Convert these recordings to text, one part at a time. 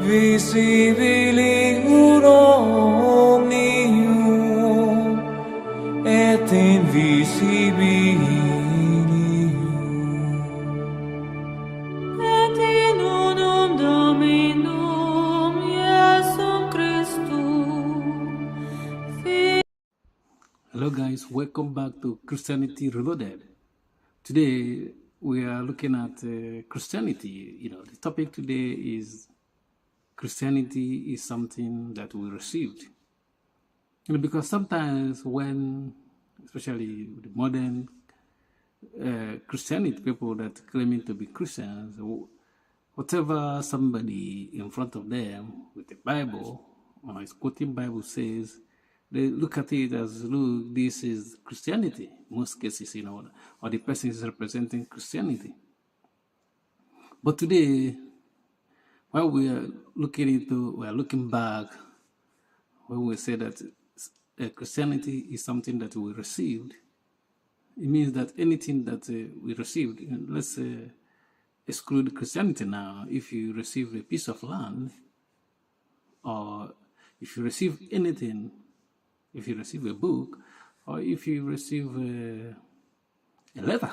visibili omnium et invisibilium, et in unum Dominum Iesum Christum. Hello guys, welcome back to Christianity Reloaded. Today we are looking at Christianity. The topic today is Christianity is something that we received. Because sometimes when, especially the modern Christianity, people that claiming to be Christians, whatever somebody in front of them with the Bible or is quoting Bible says, they look at it as, look, this is Christianity. Most cases, or the person is representing Christianity. But today, while we are looking back, when we say that Christianity is something that we received, it means that anything that we received, let's exclude Christianity now. If you receive a piece of land, or if you receive anything, if you receive a book, or if you receive a letter,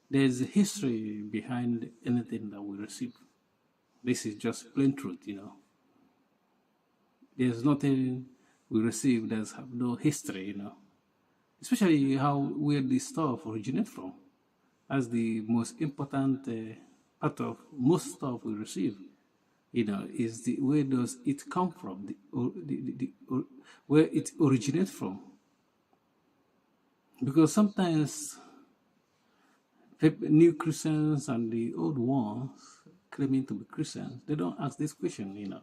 there's a history behind anything that we receive. This is just plain truth, There's nothing we receive that have no history, Especially where this stuff originates from. That's the most important part of most stuff we receive. Is where does it come from, where it originates from. Because sometimes new Christians and the old ones claiming to be Christians, they don't ask this question,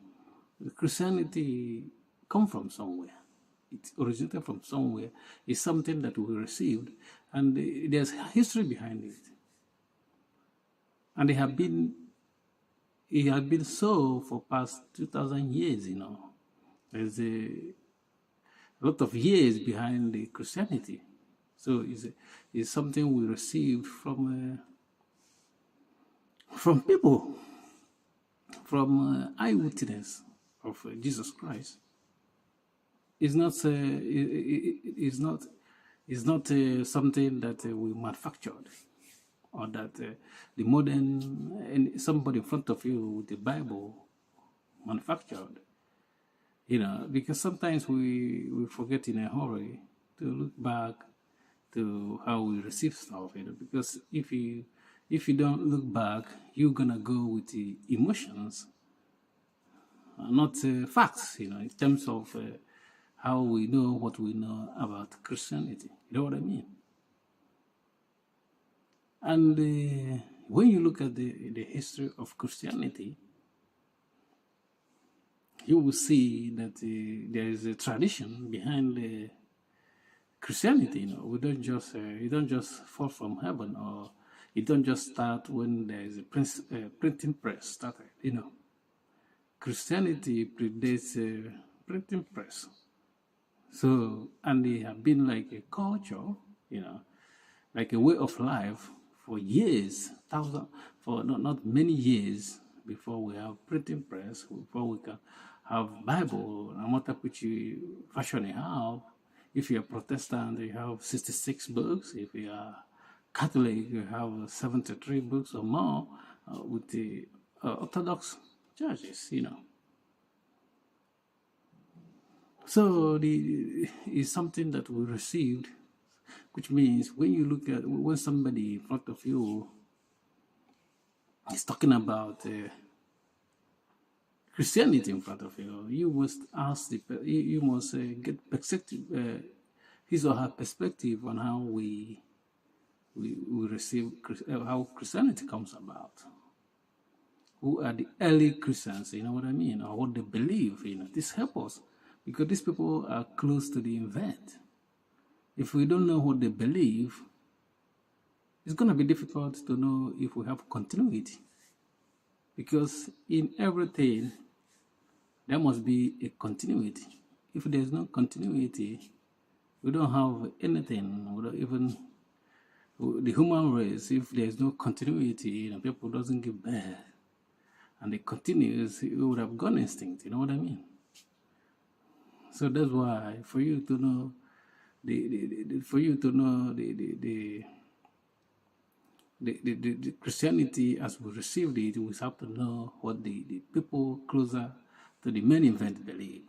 Christianity come from somewhere. It originated from somewhere. It's something that we received, and there's history behind it. And it has been so for past 2,000 years, There's a lot of years behind the Christianity. So it's something we received from people, from eyewitness of Jesus Christ. It's not something that we manufactured, or that the modern and somebody in front of you with the Bible manufactured. Because sometimes we forget in a hurry to look back to how we receive stuff. Because if you don't look back, you're gonna go with the emotions, not facts. In terms of how we know what we know about Christianity. You know what I mean? And when you look at the history of Christianity, you will see that there is a tradition behind Christianity. We don't just it don't just fall from heaven, or it don't just start when there is a printing press started. Christianity predates printing press. So, and they have been like a culture, like a way of life for years, not many years before we have printing press, before we can have Bible, no matter which version you have. If you're Protestant, you have 66 books. If you are Catholic, you have 73 books or more with the Orthodox churches, So it's something that we received, which means when somebody in front of you is talking about Christianity in front of you, you must ask you must get perspective, his or her perspective on how we receive how Christianity comes about. Who are the early Christians? You know what I mean, or what they believe. This helps us. Because these people are close to the event. If we don't know what they believe, it's going to be difficult to know if we have continuity. Because in everything, there must be a continuity. If there's no continuity, we don't have anything. We don't even the human race. If there's no continuity, people doesn't give birth. and it continues, it would have gone extinct. You know what I mean? So that's why, for you to know the Christianity as we received it, we have to know what the people closer to the main event believe.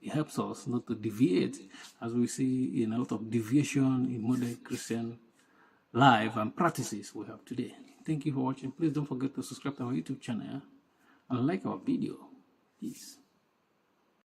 It helps us not to deviate, as we see in a lot of deviation in modern Christian life and practices we have today. Thank you for watching. Please don't forget to subscribe to our YouTube channel and like our video. Peace.